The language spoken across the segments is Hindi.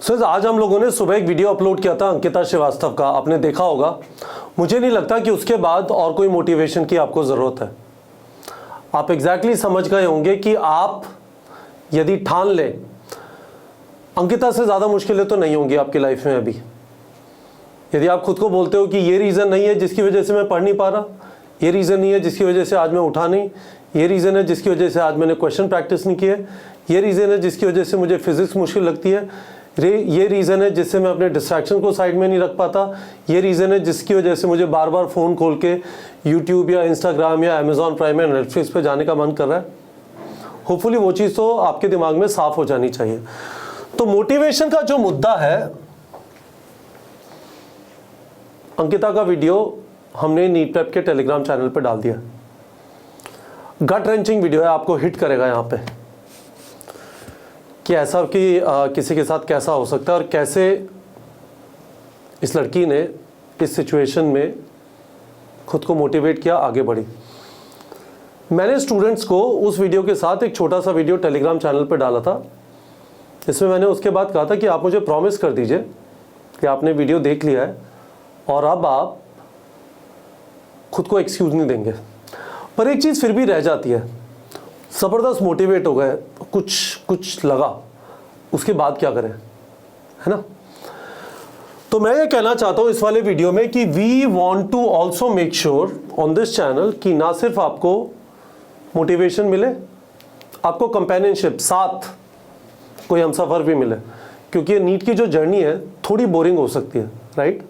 आज हम लोगों ने सुबह एक वीडियो अपलोड किया था अंकिता श्रीवास्तव का, आपने देखा होगा। मुझे नहीं लगता कि उसके बाद और कोई मोटिवेशन की आपको ज़रूरत है। आप एग्जैक्टली समझ गए होंगे कि आप यदि ठान लें, अंकिता से ज़्यादा मुश्किलें तो नहीं होंगी आपकी लाइफ में अभी। यदि आप खुद को बोलते हो कि ये रीज़न नहीं है जिसकी वजह से मैं पढ़ नहीं पा रहा, ये रीज़न नहीं है जिसकी वजह से आज मैं उठा नहीं, ये रीज़न है जिसकी वजह से आज मैंने क्वेश्चन प्रैक्टिस नहीं किए, ये रीज़न है जिसकी वजह से मुझे फिजिक्स मुश्किल लगती है, ये रीज़न है जिससे मैं अपने डिस्ट्रैक्शन को साइड में नहीं रख पाता, ये रीज़न है जिसकी वजह से मुझे बार बार फ़ोन खोल के यूट्यूब या इंस्टाग्राम या अमेज़ॉन प्राइम या नेटफ्लिक्स पे जाने का मन कर रहा है। होपफुली वो चीज़ तो आपके दिमाग में साफ़ हो जानी चाहिए। तो मोटिवेशन का जो मुद्दा है, अंकिता का वीडियो हमने नीट प्रेप के टेलीग्राम चैनल पे डाल दिया। गट रेंचिंग वीडियो है, आपको हिट करेगा यहाँ पे कि ऐसा कि किसी के साथ कैसा हो सकता है और कैसे इस लड़की ने इस सिचुएशन में खुद को मोटिवेट किया, आगे बढ़ी। मैंने स्टूडेंट्स को उस वीडियो के साथ एक छोटा सा वीडियो टेलीग्राम चैनल पर डाला था। इसमें मैंने उसके बाद कहा था कि आप मुझे प्रॉमिस कर दीजिए कि आपने वीडियो देख लिया है और अब आप खुद को एक्सक्यूज़ नहीं देंगे। पर एक चीज़ फिर भी रह जाती है, ज़बरदस्त मोटिवेट हो गए, कुछ लगा, उसके बाद क्या करें, है ना। तो मैं ये कहना चाहता हूँ इस वाले वीडियो में कि we want to also make sure on this channel कि ना सिर्फ आपको मोटिवेशन मिले, आपको कंपेनियनशिप, साथ कोई हमसफर भी मिले। क्योंकि ये नीट की जो जर्नी है थोड़ी बोरिंग हो सकती है, राइट।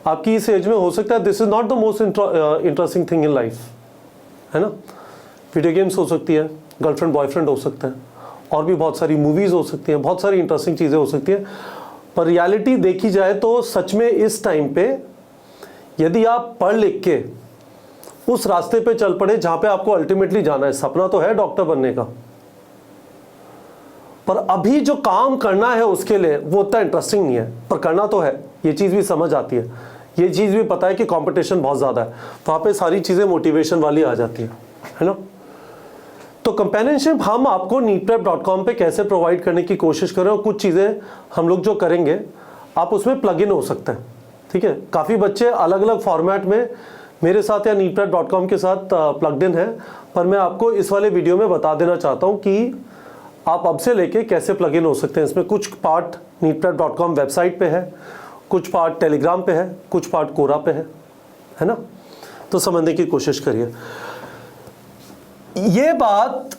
आपकी इस एज में हो सकता है this is not the most interesting thing in life, है ना। वीडियो गेम्स हो सकती है, गर्लफ्रेंड बॉयफ्रेंड हो सकता है, और भी बहुत सारी मूवीज़ हो सकती हैं, बहुत सारी इंटरेस्टिंग चीज़ें हो सकती हैं। पर रियलिटी देखी जाए तो सच में इस टाइम पे यदि आप पढ़ लिख के उस रास्ते पे चल पड़े जहाँ पे आपको अल्टीमेटली जाना है, सपना तो है डॉक्टर बनने का, पर अभी जो काम करना है उसके लिए वो उतना इंटरेस्टिंग नहीं है, पर करना तो है। ये चीज़ भी समझ आती है, ये चीज़ भी पता है कि कंपटीशन बहुत ज़्यादा है, वहाँ पे सारी चीज़ें मोटिवेशन वाली आ जाती है ना। तो कंपेनियनशिप हम आपको neetprep.com पे कैसे प्रोवाइड करने की कोशिश करें, और कुछ चीज़ें हम लोग जो करेंगे आप उसमें प्लग इन हो सकते हैं, ठीक है। काफ़ी बच्चे अलग अलग फॉर्मेट में मेरे साथ या neetprep.com के साथ प्लग्ड इन है, पर मैं आपको इस वाले वीडियो में बता देना चाहता हूँ कि आप अब से लेके कैसे प्लग इन हो सकते हैं। इसमें कुछ पार्ट neetprep.com वेबसाइट पे है, कुछ पार्ट टेलीग्राम पे है, कुछ पार्ट कोरा पे है ना। तो समझने की कोशिश करिए। ये बात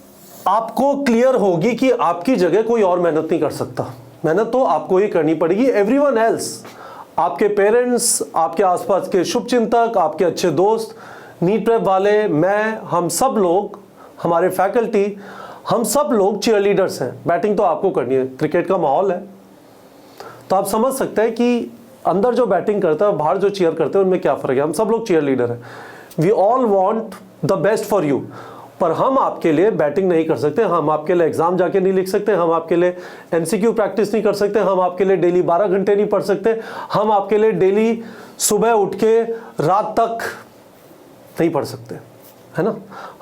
आपको क्लियर होगी कि आपकी जगह कोई और मेहनत नहीं कर सकता, मेहनत तो आपको ही करनी पड़ेगी। एवरीवन एल्स, आपके पेरेंट्स, आपके आसपास के शुभचिंतक, आपके अच्छे दोस्त, नीट प्रेप वाले, मैं, हम सब लोग, हमारे फैकल्टी, हम सब लोग चीयरलीडर्स हैं। बैटिंग तो आपको करनी है, क्रिकेट का माहौल है, तो आप समझ सकते हैं कि अंदर जो बैटिंग करता है बाहर जो चीयर करते हैं उनमें क्या फ़र्क है। हम सब लोग चीयरलीडर हैं, we all want the best for you. पर हम आपके लिए बैटिंग नहीं कर सकते, हम आपके लिए एग्जाम जाके नहीं लिख सकते, हम आपके लिए एमसीक्यू प्रैक्टिस नहीं कर सकते, हम आपके लिए डेली 12 घंटे नहीं पढ़ सकते, हम आपके लिए डेली सुबह उठ के रात तक नहीं पढ़ सकते, है ना।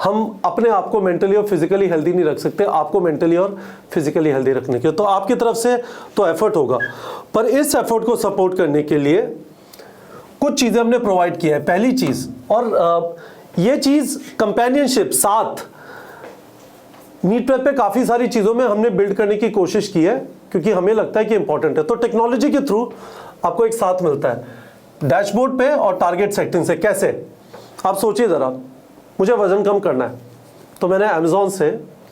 हम अपने आप को मेंटली और फिजिकली हेल्दी नहीं रख सकते, आपको मेंटली और फिजिकली हेल्दी रखने के तो आपकी तरफ से तो एफर्ट होगा। पर इस एफर्ट को सपोर्ट करने के लिए कुछ चीज़ें हमने प्रोवाइड किया है। पहली चीज़, और ये चीज़ कंपेनियनशिप, साथ, नीट प्रेप पे काफ़ी सारी चीज़ों में हमने बिल्ड करने की कोशिश की है क्योंकि हमें लगता है कि इंपॉर्टेंट है। तो टेक्नोलॉजी के थ्रू आपको एक साथ मिलता है डैशबोर्ड पे और टारगेट सेटिंग से। कैसे, आप सोचिए ज़रा, मुझे वज़न कम करना है तो मैंने अमेज़ॉन से,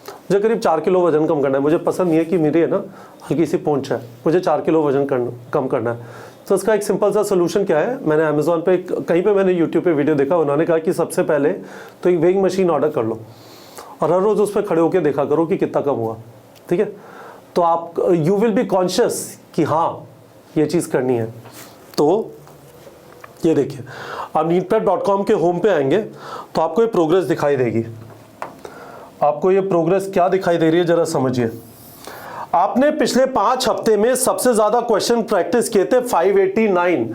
मुझे करीब 4 किलो वज़न कम करना है। मुझे पसंद नहीं है कि मेरी है ना हल्की सी पूंछ है, मुझे 4 किलो वज़न कम करना है। तो इसका एक सिंपल सा सोल्यूशन क्या है, मैंने अमेज़ॉन पे कहीं पे मैंने यूट्यूब पे वीडियो देखा, उन्होंने कहा कि सबसे पहले तो एक वेइंग मशीन ऑर्डर कर लो और हर रोज़ उस पर खड़े होकर देखा करो कि कितना कम हुआ, ठीक है। तो आप यू विल बी कॉन्शियस कि हाँ ये चीज़ करनी है। तो ये देखिए, आप neetprep.com के होम पे आएंगे तो आपको ये प्रोग्रेस दिखाई देगी। आपको ये प्रोग्रेस क्या दिखाई दे रही है ज़रा समझिए। आपने पिछले 5 हफ्ते में सबसे ज़्यादा क्वेश्चन प्रैक्टिस किए थे 589,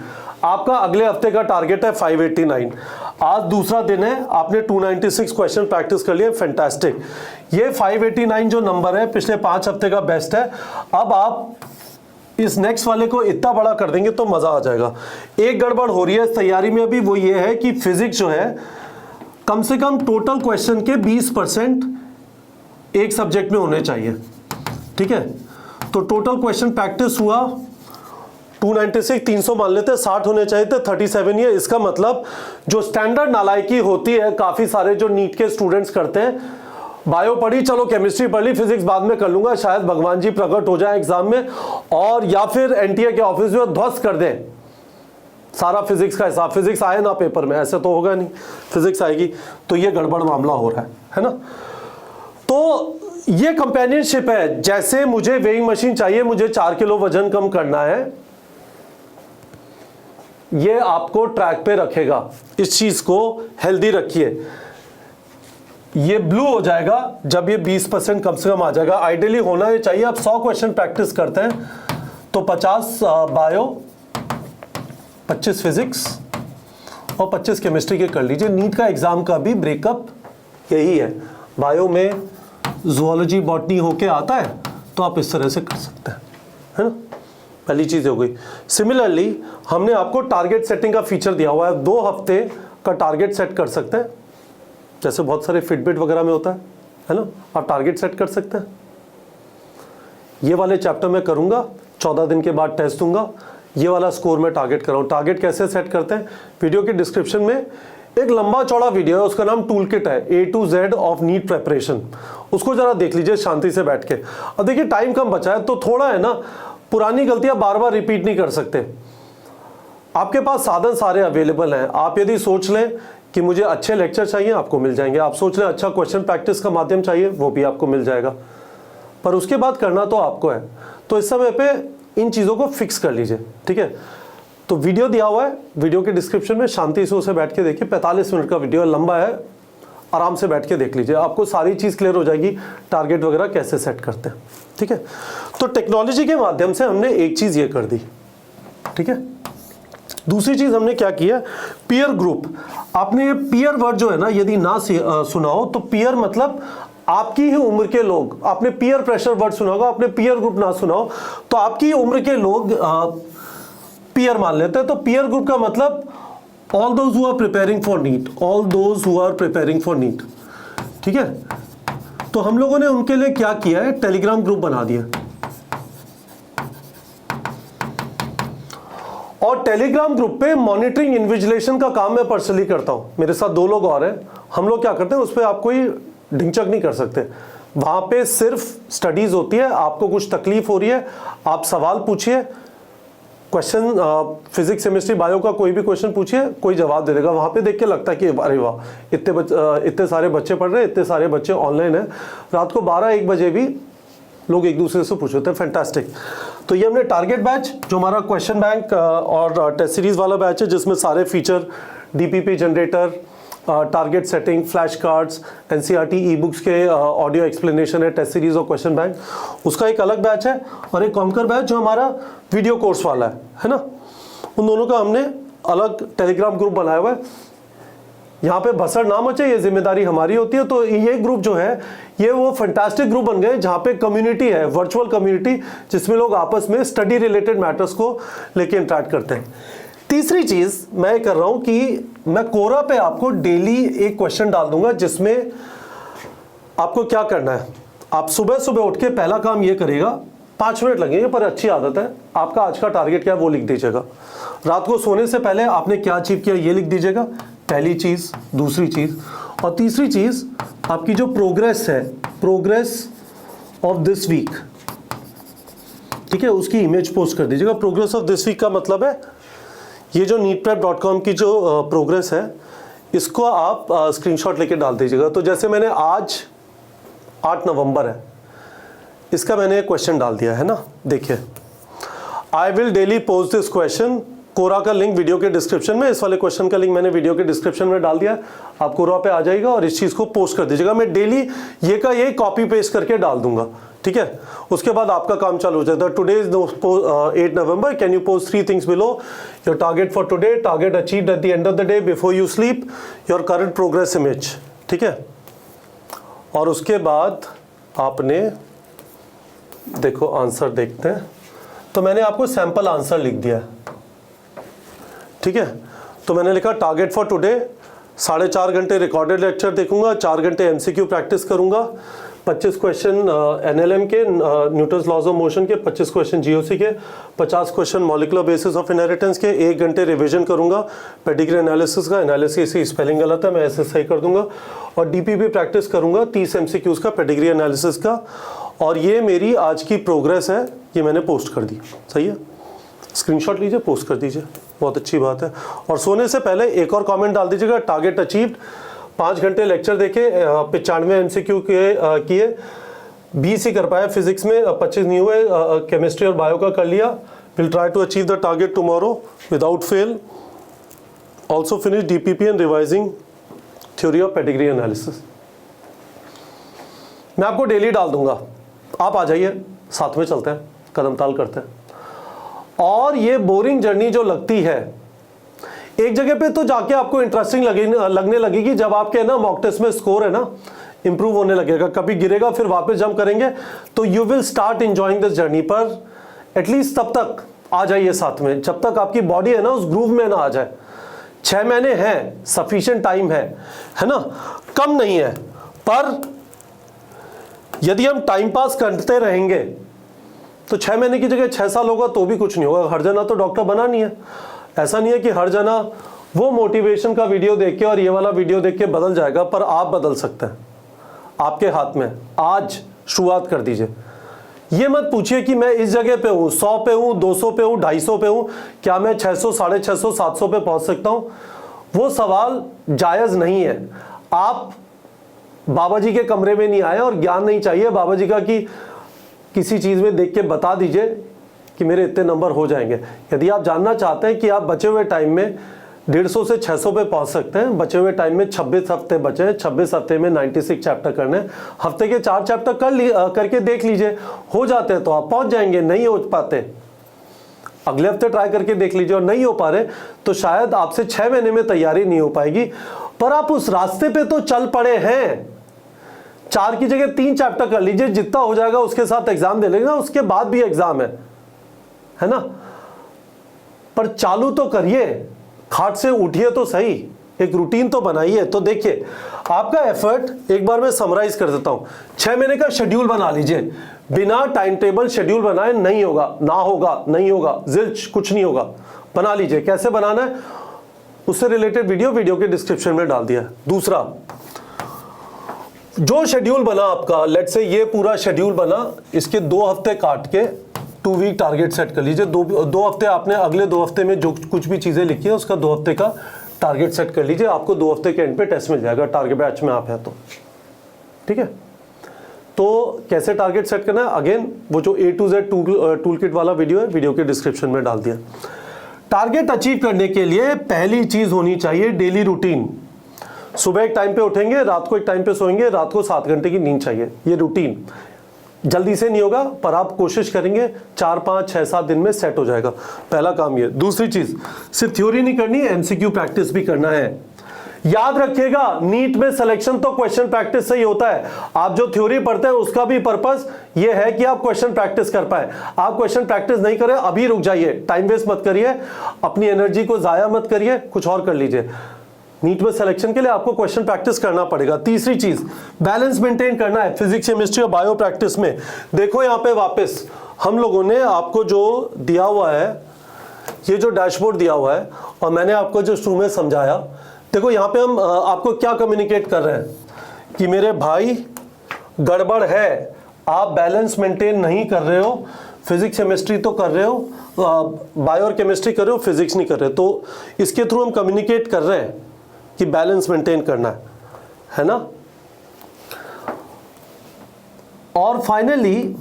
आपका अगले हफ्ते का टारगेट है 589। आज दूसरा दिन है, आपने 296 क्वेश्चन प्रैक्टिस कर लिए, फैंटास्टिक। ये 589 जो नंबर है पिछले 5 हफ्ते का बेस्ट है। अब आप इस नेक्स्ट वाले को इतना बड़ा कर देंगे तो मजा आ जाएगा। एक गड़बड़ हो रही है इस तैयारी में अभी, वो ये है कि फिजिक्स जो है कम से कम टोटल क्वेश्चन के 20% एक सब्जेक्ट में होने चाहिए, ठीक है। तो टोटल क्वेश्चन प्रैक्टिस हुआ 296, 300 मान लेते हैं, 60 होने चाहिए थे, 37 ही है। इसका मतलब जो स्टैंडर्ड नालायकी होती है काफी सारे जो नीट के स्टूडेंट्स करते हैं, बायो पढ़ी, चलो केमिस्ट्री पढ़ ली, फिजिक्स बाद में कर लूंगा, शायद भगवान जी प्रकट हो जाए एग्जाम में और या फिर एनटीए के ऑफिस में ध्वस्त कर दें सारा फिजिक्स का हिसाब, फिजिक्स आए ना पेपर में, ऐसे तो होगा नहीं, फिजिक्स आएगी। तो ये गड़बड़ मामला हो रहा है ना। तो ये कंपेनियनशिप है, जैसे मुझे वेइंग मशीन चाहिए, मुझे 4 किलो वजन कम करना है, ये आपको ट्रैक पे रखेगा, इस चीज को हेल्दी रखिए। ये ब्लू हो जाएगा जब ये 20% कम से कम आ जाएगा, आइडियली होना ही चाहिए। आप 100 क्वेश्चन प्रैक्टिस करते हैं तो 50 बायो, 25 फिजिक्स और 25 केमिस्ट्री के कर लीजिए। नीट का एग्जाम का भी ब्रेकअप यही है, बायो में जूलॉजी बॉटनी होके आता है तो आप इस तरह से कर सकते हैं, है ना। पहली चीज हो गई। सिमिलरली हमने आपको टारगेट सेटिंग का फीचर दिया हुआ है, 2 हफ्ते का टारगेट सेट कर सकते हैं, जैसे बहुत सारे फिटबिट वगैरह में होता है ना, आप टारगेट सेट कर सकते हैं। ये वाले चैप्टर में करूंगा, 14 दिन के बाद टेस्ट दूंगा, ये वाला स्कोर में टारगेट कर रहा हूं। टारगेट कैसे सेट करते हैं, वीडियो के डिस्क्रिप्शन में एक लंबा चौड़ा वीडियो है, उसका नाम टूल किट है, A to Z of NEET preparation, उसको जरा देख लीजिए शांति से बैठ के। अब देखिए टाइम कम बचा है तो थोड़ा है ना, पुरानी गलतियां बार बार रिपीट नहीं कर सकते। आपके पास साधन सारे अवेलेबल हैं। आप यदि सोच लें कि मुझे अच्छे लेक्चर चाहिए, आपको मिल जाएंगे। आप सोच लें अच्छा क्वेश्चन प्रैक्टिस का माध्यम चाहिए, वो भी आपको मिल जाएगा। पर उसके बाद करना तो आपको है। तो इस समय पे इन चीज़ों को फिक्स कर लीजिए, ठीक है। तो वीडियो दिया हुआ है, वीडियो के डिस्क्रिप्शन में, शांति से उसे बैठ के देखिए। 45 मिनट का वीडियो लंबा है, आराम से बैठ के देख लीजिए, आपको सारी चीज़ क्लियर हो जाएगी, टारगेट वगैरह कैसे सेट करते हैं, ठीक है। तो टेक्नोलॉजी के माध्यम से हमने एक चीज़ ये कर दी, ठीक है। दूसरी चीज हमने क्या किया, पीयर ग्रुप। आपने ये पीयर वर्ड जो है ना, यदि ना सुना हो तो पीयर मतलब आपकी ही उम्र के लोग। आपने पीयर प्रेशर वर्ड सुना होगा, आपने पीयर ग्रुप ना सुना हो तो आपकी उम्र के लोग पीयर मान लेते हैं। तो पीयर ग्रुप का मतलब all those who are preparing for NEET, all those who are preparing for NEET, ठीक है। तो हम लोगों ने उनके लिए क्या किया है, टेलीग्राम ग्रुप बना दिया। और टेलीग्राम ग्रुप पे मॉनिटरिंग इन्विजिलेशन का काम मैं पर्सनली करता हूं, मेरे साथ 2 लोग और हैं। हम लोग क्या करते हैं, उस पर आप कोई ढिंचक नहीं कर सकते। वहां पे सिर्फ स्टडीज होती है। आपको कुछ तकलीफ हो रही है, आप सवाल पूछिए, क्वेश्चन फिजिक्स केमिस्ट्री बायो का कोई भी क्वेश्चन पूछिए, कोई जवाब दे देगा। वहां पे देख के लगता है कि अरे वाह, इतने सारे बच्चे पढ़ रहे हैं, इतने सारे बच्चे ऑनलाइन है। रात को 12-1 बजे भी लोग एक दूसरे से पूछ रहे थे, फैंटास्टिक। तो ये हमने टारगेट बैच, जो हमारा क्वेश्चन बैंक और टेस्ट सीरीज वाला बैच है, जिसमें सारे feature, DPP generator, target setting, flash cards, NCERT e books के ऑडियो एक्सप्लेनेशन है, टेस्ट सीरीज और क्वेश्चन बैंक, उसका एक अलग बैच है। और एक कॉन्कर बैच जो हमारा वीडियो कोर्स वाला है ना, उन दोनों का हमने अलग टेलीग्राम ग्रुप बनाया हुआ है। यहाँ पे बसर ना मचे, ये जिम्मेदारी हमारी होती है। तो ये ग्रुप जो है, ये वो फैंटास्टिक ग्रुप बन गए जहाँ पे कम्युनिटी है, वर्चुअल कम्युनिटी, जिसमें लोग आपस में स्टडी रिलेटेड मैटर्स को लेके इंटरेक्ट करते हैं। तीसरी चीज मैं कर रहा हूं कि मैं कोरा पे आपको डेली एक क्वेश्चन डाल दूंगा, जिसमें आपको क्या करना है, आप सुबह सुबह उठ के पहला काम ये करेगा, 5 मिनट लगेंगे पर अच्छी आदत है, आपका आज का टारगेट क्या है वो लिख दीजिएगा। रात को सोने से पहले आपने क्या अचीव किया ये लिख दीजिएगा, पहली चीज। दूसरी चीज और तीसरी चीज, आपकी जो प्रोग्रेस है, प्रोग्रेस ऑफ दिस वीक, ठीक है, उसकी इमेज पोस्ट कर दीजिएगा। प्रोग्रेस ऑफ दिस वीक का मतलब है ये जो neetprep.com की जो प्रोग्रेस है, इसको आप स्क्रीनशॉट लेके डाल दीजिएगा। तो जैसे मैंने आज 8 नवंबर है, इसका मैंने एक क्वेश्चन डाल दिया है ना, देखिए, I will daily post this question. Quora का लिंक वीडियो के डिस्क्रिप्शन में, इस वाले क्वेश्चन का लिंक मैंने वीडियो के डिस्क्रिप्शन में डाल दिया। आप कोरा पे आ जाइएगा और इस चीज को पोस्ट कर दीजिएगा। मैं डेली ये का ये कॉपी पेस्ट करके डाल दूंगा, ठीक है। उसके बाद आपका काम चालू हो जाता है। Today is 8 November, can you post 3 things below, your target for today, target achieved at the end of the day, before you sleep, your current progress image, ठीक है। और उसके बाद आपने देखो आंसर देखते हैं, तो मैंने आपको सैंपल आंसर लिख दिया है, ठीक है। तो मैंने लिखा टारगेट फॉर टुडे 4.5 घंटे रिकॉर्डेड लेक्चर देखूंगा, 4 घंटे एमसीक्यू प्रैक्टिस करूंगा, 25 क्वेश्चन एनएलएम के, न्यूटन्स लॉज ऑफ मोशन के, 25 क्वेश्चन जीओसी के, 50 question molecular basis of inheritance के, 1 घंटे रिवीजन करूंगा पेडिग्री एनालिसिस का, एनालिसिस की स्पेलिंग गलत है मैं ऐसे सही कर दूंगा, और डीपीपी प्रैक्टिस करूंगा 30 एमसीक्यूज का पेडिग्री एनालिसिस का। और ये मेरी आज की प्रोग्रेस है, ये मैंने पोस्ट कर दी, सही है, स्क्रीनशॉट लीजिए, पोस्ट कर दीजिए, बहुत अच्छी बात है। और सोने से पहले एक और कमेंट डाल दीजिएगा, टारगेट अचीव्ड, 5 घंटे लेक्चर देखे, 95 एमसीक्यू किए, 20 ही कर पाया फिजिक्स में, 25 नहीं हुए, केमिस्ट्री और बायो का कर लिया। Will try to achieve the target tomorrow without fail. Also finish DPP and revising theory of pedigree analysis. मैं आपको डेली डाल दूंगा, आप आ जाइए, साथ में चलते हैं, कदम ताल करते हैं। और ये बोरिंग जर्नी जो लगती है, एक जगह पे तो जाके आपको इंटरेस्टिंग लगने लगेगी जब आपके ना मॉक टेस्ट में स्कोर है ना इंप्रूव होने लगेगा, कभी गिरेगा फिर वापस जंप करेंगे, तो you will start enjoying this journey. पर एटलीस्ट तब तक आ जाइए साथ में, जब तक आपकी बॉडी है ना उस ग्रूव में ना आ जाए। 6 महीने हैं, सफिशिएंट टाइम है ना, कम नहीं है। पर यदि हम टाइम पास करते रहेंगे तो 6 महीने की जगह 6 साल होगा तो भी कुछ नहीं होगा। हर जना तो डॉक्टर बना नहीं है, ऐसा नहीं है कि हर जना वो मोटिवेशन का वीडियो देख के और ये वाला वीडियो देख के बदल जाएगा, पर आप बदल सकते हैं, आपके हाथ में। आज शुरुआत कर दीजिए। ये मत पूछिए कि मैं इस जगह पे हूं, 100 पे हूं, 200 पे हूं, 250 पे हूं, क्या मैं 600, 650, 700 पे पहुंच सकता हूं। वो सवाल जायज नहीं है। आप बाबा जी के कमरे में नहीं आए और ज्ञान नहीं चाहिए बाबा जी का कि किसी चीज में देख के बता दीजिए कि मेरे इतने नंबर हो जाएंगे। यदि आप जानना चाहते हैं कि आप बचे हुए टाइम में 150 से 600 पे पहुंच सकते हैं, बचे हुए टाइम में 26 हफ्ते बचे हैं, 26 हफ्ते में 96 चैप्टर करने, हफ्ते के 4 चैप्टर करके देख लीजिए, हो जाते हैं तो आप पहुंच जाएंगे। नहीं हो पाते अगले हफ्ते ट्राई करके देख लीजिए, और नहीं हो पा रहे तो शायद आपसे 6 महीने में तैयारी नहीं हो पाएगी, पर आप उस रास्ते पे तो चल पड़े हैं। 4 की जगह 3 चैप्टर कर लीजिए, जितना हो जाएगा उसके साथ एग्जाम दे लेंगे, उसके बाद भी एग्जाम है ना। पर चालू तो करिए, खाट से उठिए तो सही, एक रूटीन तो बनाइए। तो देखिए आपका एफर्ट एक बार मैं समराइज कर देता हूं। 6 महीने का शेड्यूल बना लीजिए, बिना टाइम टेबल शेड्यूल बनाए नहीं होगा, ना होगा, नहीं होगा, जिल्च कुछ नहीं होगा। बना लीजिए, कैसे बनाना है उससे रिलेटेड वीडियो के डिस्क्रिप्शन में डाल दिया। दूसरा, जो शेड्यूल बना आपका, लेट से ये पूरा शेड्यूल बना, इसके 2 हफ्ते काट के 2 वीक टारगेट सेट कर लीजिए। 2 हफ्ते आपने अगले 2 हफ्ते में जो कुछ भी चीजें लिखी है उसका 2 हफ्ते का टारगेट सेट कर लीजिए। आपको 2 हफ्ते के एंड पे टेस्ट मिल जाएगा, टारगेट बैच में आप हैं तो, ठीक है। तो कैसे टारगेट सेट करना है, अगेन वो जो A to Z tool kit वाला वीडियो है, वीडियो के डिस्क्रिप्शन में डाल दिया। टारगेट अचीव करने के लिए पहली चीज होनी चाहिए डेली रूटीन। सुबह एक टाइम पे उठेंगे, रात को एक टाइम पे सोएंगे, रात को 7 घंटे की नींद चाहिए। ये रूटीन जल्दी से नहीं होगा, पर आप कोशिश करेंगे 4, 5, 6, 7 दिन में सेट हो जाएगा। पहला काम ये। दूसरी चीज, सिर्फ थ्योरी नहीं करनी, एमसीक्यू प्रैक्टिस भी करना है। याद रखिएगा, नीट में सिलेक्शन तो क्वेश्चन प्रैक्टिस से ही होता है। आप जो थ्योरी पढ़ते हैं उसका भी पर्पस ये है कि आप क्वेश्चन प्रैक्टिस कर पाए। आप क्वेश्चन प्रैक्टिस नहीं करें, अभी रुक जाइए, टाइम वेस्ट मत करिए, अपनी एनर्जी को जाया मत करिए, कुछ और कर लीजिए। नीट में सिलेक्शन के लिए आपको क्वेश्चन प्रैक्टिस करना पड़ेगा। तीसरी चीज, बैलेंस मेंटेन करना है फिजिक्स, केमिस्ट्री और बायो प्रैक्टिस में। देखो यहाँ पे वापस हम लोगों ने आपको जो दिया हुआ है, ये जो डैशबोर्ड दिया हुआ है, और मैंने आपको जो शुरू में समझाया, देखो यहाँ पे हम आपको क्या कम्युनिकेट कर रहे हैं कि मेरे भाई गड़बड़ है, आप बैलेंस मेंटेन नहीं कर रहे हो, फिजिक्स केमिस्ट्री तो कर रहे हो, बायो और केमिस्ट्री कर रहे हो, फिजिक्स नहीं कर रहे। तो इसके थ्रू हम कम्युनिकेट कर रहे हैं कि बैलेंस मेंटेन करना है ना। और फाइनली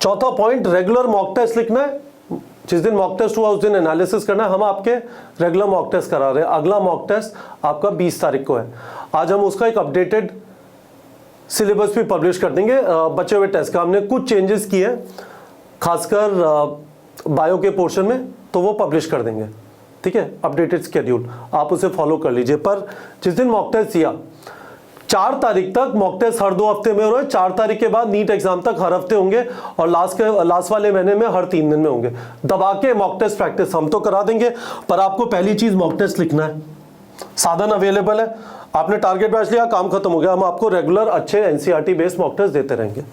चौथा पॉइंट, रेगुलर मॉक टेस्ट लिखना है। जिस दिन मॉक टेस्ट हुआ उस दिन एनालिसिस करना है। हम आपके रेगुलर मॉक टेस्ट करा रहे हैं। अगला मॉक टेस्ट आपका 20 तारीख को है। आज हम उसका एक अपडेटेड सिलेबस भी पब्लिश कर देंगे बचे हुए टेस्ट का। हमने कुछ चेंजेस किए खासकर बायो के पोर्शन में, तो वो पब्लिश कर देंगे, ठीक है, अपडेटेड स्केड्यूल, आप उसे फॉलो कर लीजिए। पर जिस दिन मॉक टेस्ट दिया 4 तारीख तक मॉक टेस्ट हर 2 हफ्ते में हो रहे हैं, 4 तारीख के बाद नीट एग्जाम तक हर हफ्ते होंगे, और लास्ट वाले महीने में हर 3 दिन में होंगे। दबा के मॉक टेस्ट प्रैक्टिस हम तो करा देंगे, पर आपको पहली चीज मॉक टेस्ट लिखना है। साधन अवेलेबल है, आपने टारगेट बैच लिया, काम खत्म हो गया। हम आपको रेगुलर अच्छे एनसीईआरटी बेस्ड मॉक टेस्ट देते रहेंगे।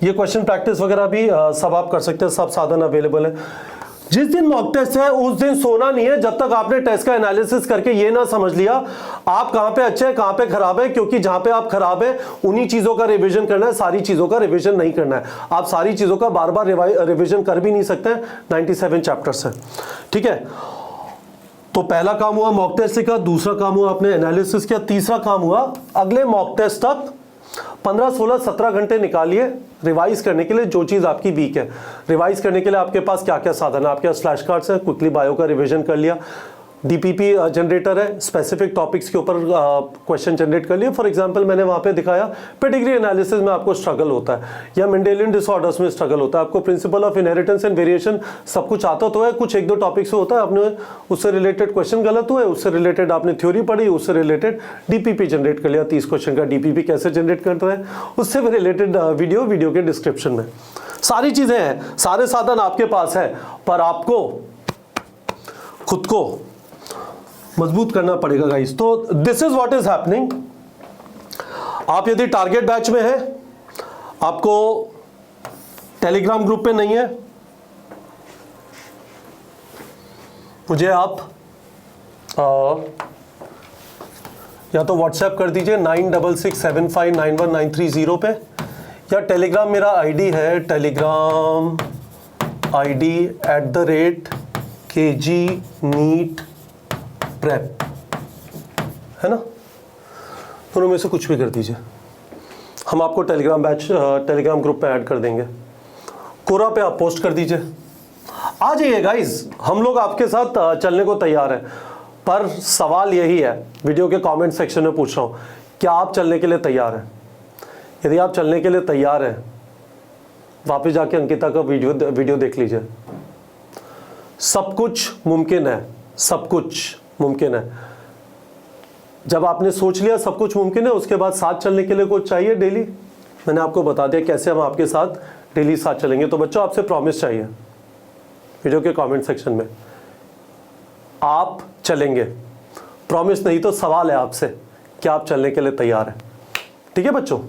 ये क्वेश्चन प्रैक्टिस वगैरह भी सब आप कर सकते हैं, सब साधन अवेलेबल है। जिस दिन मॉक टेस्ट है उस दिन सोना नहीं है जब तक आपने टेस्ट का एनालिसिस करके ये ना समझ लिया आप कहां पे अच्छे हैं कहां पे खराब है, क्योंकि जहां पे आप खराब है उन्हीं चीजों का रिवीजन करना है, सारी चीजों का रिवीजन नहीं करना है। आप सारी चीजों का बार बार रिवीजन कर भी नहीं सकते, 97 चैप्टर्स है, ठीक है। तो पहला काम हुआ मॉक टेस्ट लिखा, दूसरा काम हुआ आपने एनालिसिस किया, तीसरा काम हुआ अगले मॉक टेस्ट तक 15, 16, 17 घंटे निकालिए रिवाइज करने के लिए जो चीज आपकी वीक है। रिवाइज करने के लिए आपके पास क्या क्या साधन है, आपके पास फ्लैश कार्ड्स है, क्विकली बायो का रिवीजन कर लिया, डीपीपी जनरेटर है, स्पेसिफिक टॉपिक्स के ऊपर क्वेश्चन जनरेट कर लिए। फॉर एग्जांपल मैंने वहां पे दिखाया पेडिग्री एनालिसिस में आपको स्ट्रगल होता है, या मेंडेलियन डिसऑर्डर्स में स्ट्रगल होता है, आपको principle of inheritance and variation सब कुछ आता तो है, कुछ 1-2 टॉपिक्स होता है आपने उससे रिलेटेड क्वेश्चन गलत हुए, उससे रिलेटेड आपने थ्योरी पढ़ी, उससे रिलेटेड डीपीपी जनरेट कर लिया, 30 क्वेश्चन का डीपीपी कैसे जनरेट करता है उससे भी रिलेटेड वीडियो के डिस्क्रिप्शन में सारी चीजें हैं, सारे साधन आपके पास है, पर आपको खुद को मजबूत करना पड़ेगा गाइस। तो this is what is happening. आप यदि टारगेट बैच में हैं, आपको टेलीग्राम ग्रुप पे नहीं है, मुझे आप या तो व्हाट्सएप कर दीजिए 9667591930 पे, या टेलीग्राम मेरा आईडी है, Telegram ID @KG NEET prep है ना, दोनों में से कुछ भी कर दीजिए, हम आपको टेलीग्राम ग्रुप पे ऐड कर देंगे। कोरा पे आप पोस्ट कर दीजिए, आ जाइए गाइस, हम लोग आपके साथ चलने को तैयार हैं। पर सवाल यही है, वीडियो के कमेंट सेक्शन में पूछ रहा हूं, क्या आप चलने के लिए तैयार हैं? यदि आप चलने के लिए तैयार हैं, वापस जाके अंकिता का वीडियो देख लीजिए। सब कुछ मुमकिन है, सब कुछ मुमकिन है। जब आपने सोच लिया सब कुछ मुमकिन है, उसके बाद साथ चलने के लिए कुछ चाहिए डेली। मैंने आपको बता दिया कैसे हम आपके साथ डेली साथ चलेंगे। तो बच्चों आपसे प्रॉमिस चाहिए वीडियो के कमेंट सेक्शन में, आप चलेंगे। प्रॉमिस नहीं तो सवाल है आपसे, क्या आप चलने के लिए तैयार हैं? ठीक है बच्चों।